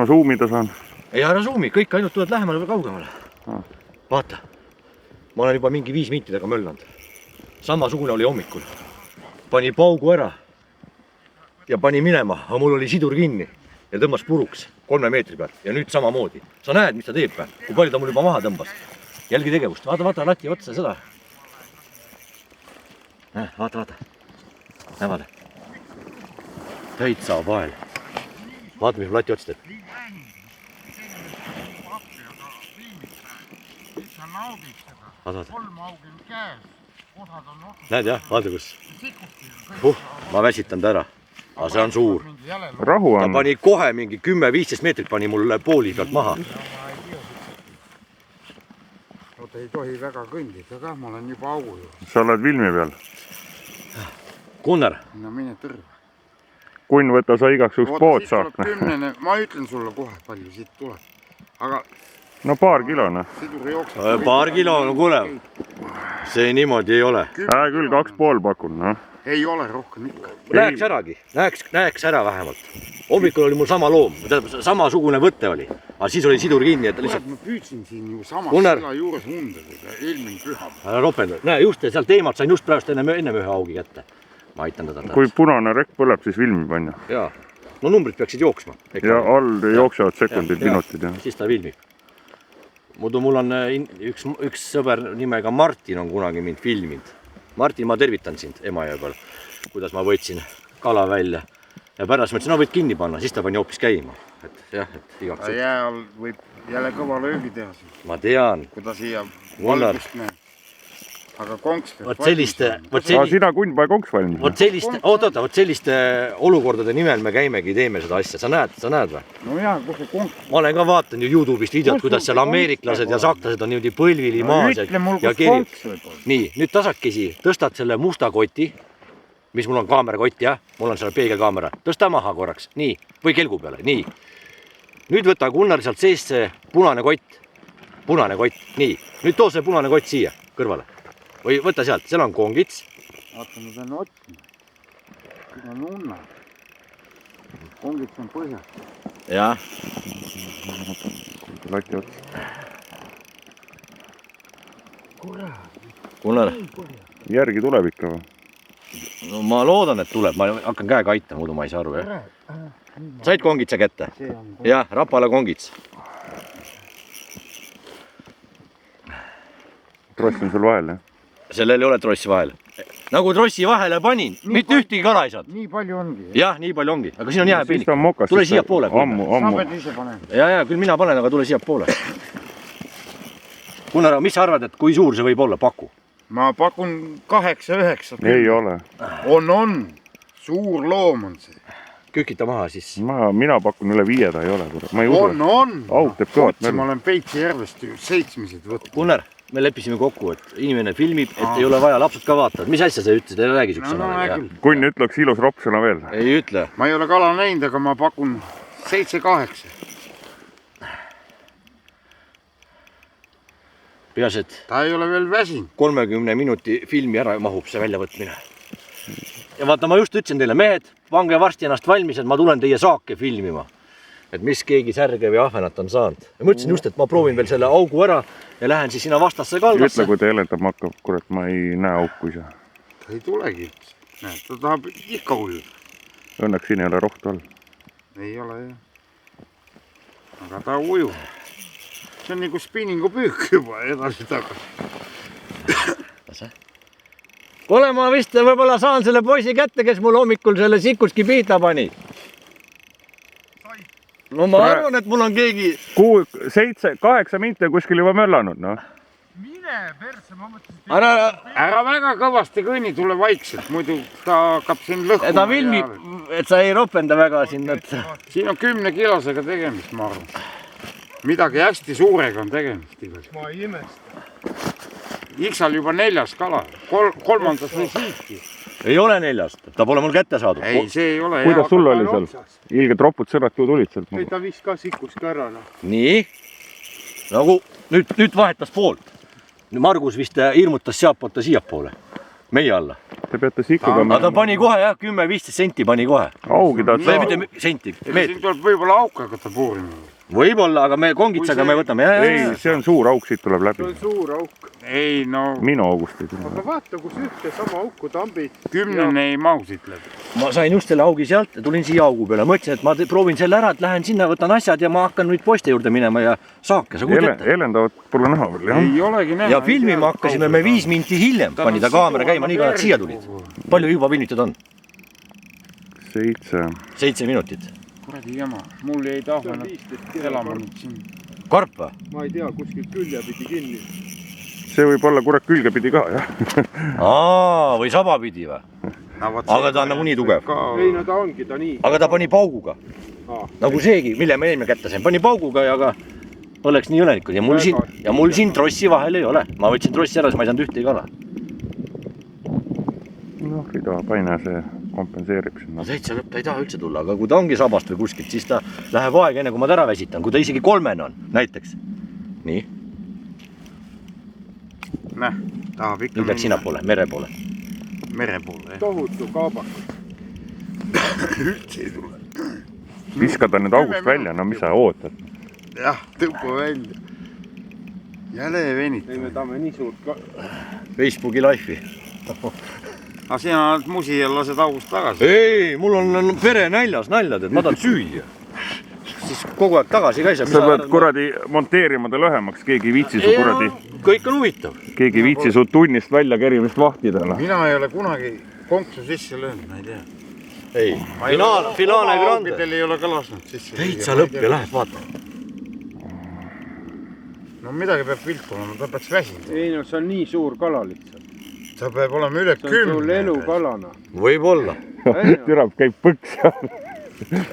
Ma suumida saan. Ei ära suumi, kõik ainult tuled lähemale või kaugemale. Vaata, ma olen juba mingi 5 miitidega möllanud. Samasugune oli hommikul. Pani paugu ära ja pani minema, aga mul oli sidur kinni ja tõmbas puruks 3 meetri peal ja nüüd samamoodi. Sa näed, mis ta teeb või? Kui palju ta mul juba maha tõmbas. Jälgi tegevust. Vaata lati otsa seda. Vaata. Näe. Täitsa vael. Vaata, mis lati otsa teeb. Vaata. Näed jah, vaata kus. Ma väsitan ta ära. Aga see on suur. Rahu on. Ta pani kohe mingi 10-15 meetrit pani mulle pooli pealt maha. Oota, ei tohi väga kõndida ka, ma olen juba augu ju. Sa oled Vilmi peal. Gunnar. No mine tõrva. Kunn võta sa igaks juks pood saak. Ma ütlen sulle kohe, palju siit tuleb. Aga... No paar kilo, noh. Paar kilo, no kuule. See niimoodi ei ole. Küll 2,5 pakun, noh. Ei ole rohkem ikka. Näeks äragi. Näeks ära vähemalt. Hommikul oli mul sama loom. Samasugune võtte oli. Aga siis oli sidur kinni, et lihtsalt... Ma püüdsin siin ju samas sila juures undada. Eelmine püha. Ära ropenda. Näe, just sealt teemalt sain just praegust enne ühe augi kätte. Ma aitan teda. Kui punane rekk põleb, siis Vilmi panna. Jaa. No numbrid peaksid jooksma. Ja all jooksevad sekundid, minutid. Siis ta filmib. Muidu mul on üks sõber nimega Martin on kunagi mind filminud. Martin, ma tervitan sind Emajõe peal, kuidas ma võtsin kala välja. Ja pärast mõtlesin, no võid kinni panna, siis ta pani hoopis käima. Et igaks juht. Jää all võib jälle kõva löögi teha. Ma tean. Kui ta siia valgust näeb. Aga konks peab valmis. Sina Kunn pae konks valmis. Oot, selliste olukordade nimel me käimegi, teeme seda asja. Sa näed või? No jaa, kus see konks? Ma olen ka vaatan ju YouTube'ist videot, kuidas seal ameeriklased ja saaklased on niimoodi põlvili maas. Ütle mul, kus konks võib olla. Nii, nüüd tasakesi tõstad selle musta koti, mis mul on kaamerakott, jah? Mul on selle peegelkaamera. Tõsta maha korraks, nii, või kelgu peale, nii. Nüüd võta Gunnar sealt sees see punane kott, nii. Nüüd too see punane kott siia kõrvale. Või võta sealt, seal on kongits. Vaata, ma pean otsima. Siin on unna. Kongits on põhjas. Jah. Lati otsa. Gunnar. Järgi tuleb ikka või? No ma loodan, et tuleb. Ma hakkan käega aitama, muidu ma ei saa aru. Said kongitsa kätte? Jah, rapale kongits. Tross on sul vahel, jah? Sellel ei ole trossi vahel. Nagu trossi vahele panin, mitte ühtegi kala ei saanud. Nii palju ongi. Jah, nii palju ongi. Aga siin on jääpeenik. Mokas, tule siia poole. Sa pead ise panema. Ja, küll mina panen, aga tule siia poole. Gunnar, mis sa arvad, et kui suur see võib olla? Paku. Ma pakun 8-9. Ei ole. On. Suur loom on see. Kükita maha siis. Mina pakun üle 5 ta ei ole. Ma ei usu. On. Auk teeb kõvat märg. Ma olen Peitsi järvest 7 võtnud. Gunnar. Me leppisime kokku, et inimene filmib, et ei ole vaja, lapsed ka vaatavad. Mis asja sa ütlesid, ei räägi sükksõna? Kunn ütleks ilus ropsõna veel. Ei ütle. Ma ei ole kala näinud, aga ma pakun 7-8. Peas, et ta ei ole veel väsin. 30 minuti filmi ära mahub see väljavõtmine. Ja vaata, ma just ütlesin teile, mehed, pange varsti ennast valmis, et ma tulen teie saake filmima. Et mis keegi särge või ahvenat on saanud. Ja ma ütlesin just, et ma proovin veel selle augu ära ja lähen siis sinna vastasse kaldasse. Ütle, kui ta helendab hakkab, kurat, ma ei näe auku ise. Ta ei tulegi. Näed, ta tahab ikka ujuda. Õnneks siin ei ole rohtu all. Ei ole, jah. Aga ta ujub. See on nagu spinningu püük juba edasi tagasi. Kuule, ma vist võib-olla saan selle poisi kätte, kes mul hommikul selle sikuski pihta pani. No ma arvan, et mul on keegi... 7-8 minti kuskil juba möllanud, noh. Mine perse, ma mõtlesin... Ära väga kõvasti kõnni, tule vaikselt, muidu ta hakkab siin lõhkuma. Ta filmib, et sa ei ropenda väga siin. Siin on 10 kilosega tegemist, ma arvan. Midagi hästi suurega on tegemist. Ma ei imesta. Iksal juba 4. kala, 3. või siitki. Ei ole 4, ta pole mul kätte saadud. Ei, see ei ole. Kuidas sul oli seal? Ilged ropud sõrad kui tulid sealt. Ta viskas sikuski ära. Nii. Nagu nüüd vahetas poolt. Margus vist hirmutas sealtpoolt siia poole. Meie alla. Te peate sikuga aga ta pani kohe jah, 10-15 senti pani kohe. augi tahad Või saada. mitte senti, siin tuleb võib-olla auke hakata puurima. Võib-olla, aga me kongitsaga me võtame. Ei, see on suur auk, siit tuleb läbi. See on suur auk. Ei, no... Minu august ei tule. Aga vaata, kus ühte sama auku tambid. 10 ei mahu siit läbi. Ma sain just selle augi sealt ja tulin siia augu peale. Mõtlesin, et ma proovin selle ära, et lähen sinna, võtan asjad ja ma hakkan nüüd poiste juurde minema ja saake. Sa kuud ette? Helendavad pole näha veel, jah? Ei olegi näha. Ja filmima hakkasime me 5 minti hiljem. Pani ta kaamera käima, nii ka nad siia tulid. Palju juba filmitud on? 7 minutit. Kuradi jama, mul ei tahvanud elama nüüd siin. Karp või? Ma ei tea, kuskil külje pidi kinni. See võib olla kurat külge pidi ka, jah. Või saba pidi või? Aga ta on nagu nii tugev. Ei, no ta ongi ta nii. Aga ta pani pauguga. Nagu seegi, mille ma eelmine kätte sain. Pani pauguga ja ka oleks nii õnelikult. Ja mul siin trossi vahel ei ole. Ma võtsin trossi ära, siis ma ei saanud ühtegi kala. Noh, Rida Paine see kompenseerib sinna. No täitsa lõpp, ta ei taha üldse tulla, aga kui ta ongi sabast või kuskilt, siis ta läheb aeg enne, kui ma ta ära väsitan. Kui ta isegi 3 on, näiteks. Nii. Näh, tahab ikka Nüüd läks sina poole, mere poole. Mere poole, jah. Tohutu kaabakas. Üldse ei tule. Viska ta nüüd august välja, no mis sa ootad? Jah, tõupa välja. Jäle venita. Ei, me tahame nii suurt Facebooki life'i. Aga sina oled musi ja lased august tagasi. Ei, mul on pere näljas naljad, et ma tahan süüa. Siis kogu aeg tagasi ka ei saa. Sa pead kuradi monteerima ta lühemaks, keegi ei viitsi su kuradi. Kõik on huvitav. Keegi ei viitsi su tunnist välja kerimist vahtida. Mina ei ole kunagi konksu sisse löönud, ma ei tea. Ei, finaale grande. Augidel ei ole ka lasknud sisse. Täitsa lõpp ja lähed vaata. No midagi peab viltu olema, ta peaks väsinud. Ei, no see on nii suur kala lihtsalt. Ta peab olema üle 10. See on sul elukalana. Võib-olla. Türab käib põks seal.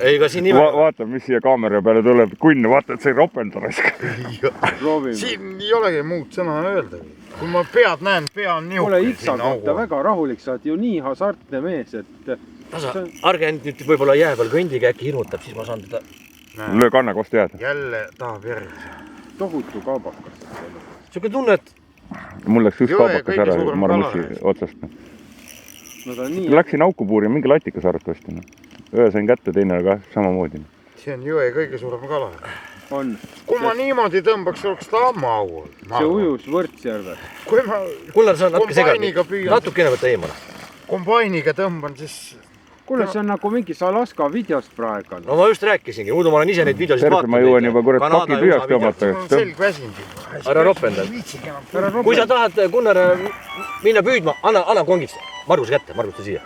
Ei, ka siin nime. Vaata, mis siia kaamera peale tuleb. Kunn, vaata, et see ei ropelda raisk. Proovime. Siin ei olegi muud sõna öelda. Kui ma pead näen, pea on nihuke. Kuule, Iksad, vaata väga rahulik, sa oled ju nii hasartne mees, et... Arge nüüd võib-olla jää peal kõndiga äkki hirmutab, siis ma saan teda... Löö kanna kost jääda. Jälle tahab järgi. Tohutu kaabakas. Siuke tunne, et... Mul läks üks kaabakas ära marmussi otsast. No ta on nii... Läksin aukupuuri mingi latika saart ostin. Öö sain kätte, teine ka samamoodi. See on jõe kõige suurem kala. On. Kui ma niimoodi tõmbaks, oleks ta ammu au. See ujus Võrtsjärve. Kui ma Kullar, sa natuke segad. kombainiga püüan, Natukene võtta eemale. kombainiga tõmban, siis... Kuule, see on nagu mingi Salaska videost praegu. No ma just rääkisingi, muidu ma olen ise neid videosid Terve ma jõuan juba kurat paki tühjaks tõmmata. mul on selg väsinud. Ära ropenda. Kui sa tahad, Gunnar, minna püüdma, anna kongits Marguse kätte, Marguse siia.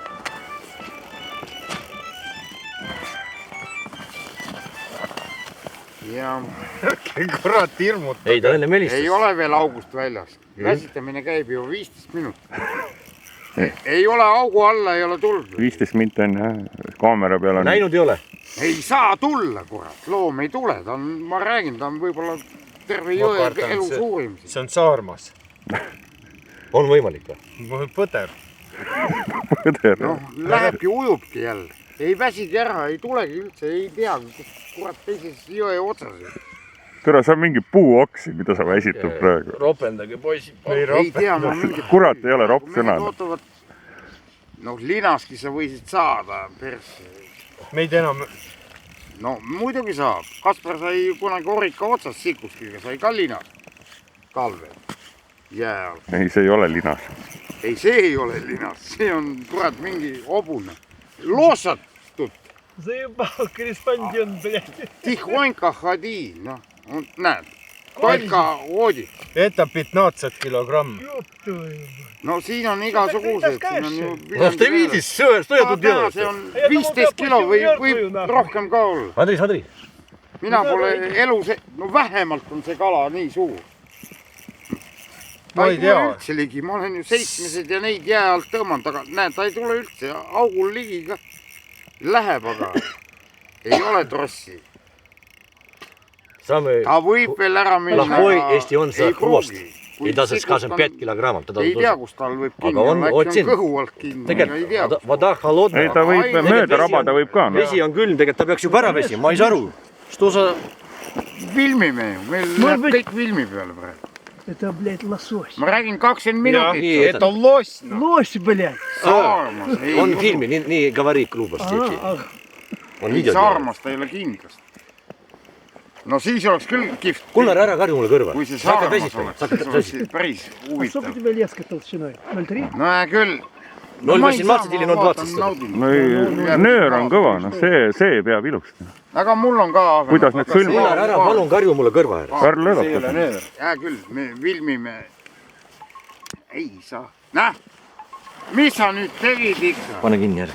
Ja kurat hirmut. Ei, ta enne melistas. Ei ole veel august väljas. Väsitamine käib ju 15 minutit. Ei ole augu alla, ei ole tulnud. 15 minti on jah, kaamera peal on. Näinud ei ole? Ei saa tulla, kurat. Loom ei tule. Ta on, ma räägin, ta on võib-olla terve jõe elu suurim. See on Saarmas. On võimalik või? Põder. Noh, lähebki, ujubki jälle. Ei väsigi ära, ei tulegi üldse, ei tea, kurat teises jõe otsas. Türa, see on mingi puuoksi, mida sa väsitad praegu. Ropendage, poisi. Ei tea, ma mingi... Kurat, ei ole ropp sõna. Noh, linaski sa võisid saada persse. Meid enam... No muidugi saab. Kaspar sai kunagi orika otsas sikuskiga, sai ka linas. Talvel. Jääl. Ei, see ei ole linas. Ei, see ei ole linas. See on kurat mingi hobune. Loosatud. See juba korrespondent on, blядь. Tihhoinka hadi, noh. Näed. Toika oodid. Это 15 kilogramm. No siin on igasugused. No ste viidis, sõjatud jõud. See on 15 kilo või rohkem ka olla. Andri. Mina pole elu see, no vähemalt on see kala nii suur. Ta ei tule üldse ligi, ma olen ju 7 ja neid jää alt tõmmanud, aga näed, ta ei tule üldse, augul ligi ka läheb, aga ei ole trossi. Ta võib veel ära minna. Lahvoi Eesti on see kruost. Ei ta siis 25 kilogrammat. Ei tea, kus tal võib kinni olla, äkki on kõhu alt kinni. Tegelikult, vada halodne. Ei, ta võib mööda rabada võib ka. Vesi on külm, tegelikult ta peaks juba ära vesima, ma ei saa aru. Filmime ju, meil läheb kõik filmi peale praegu. Это, блядь, лосось. ma räägin 20 minutit. Это лось. Лось, блядь. Saarmas ei on ole. filmi, nii говорит клубast. On Ei, video. Saarmast ei ole kindlasti. No siis oleks küll kihvt. Gunnar, ära karju mulle kõrva. Kui see Sa hakkad Saarmas väsitama. oleks, Sa hakkad siis oleks väsitama. päris А сколько у huvitav. тебя леска толщиной? 0,3? No küll. 0,18 или 0,20. no ei, nöör on kõva, noh see peab ilusti. Aga mul on ka. Kuidas need sõlm- Gunnar, ära palun karju mulle kõrva ära. Karl See ei ole lõdvatab. nöör. Hea küll, me filmime. Ei saa. Näh, mis sa nüüd tegid ikka? Pane kinni ära.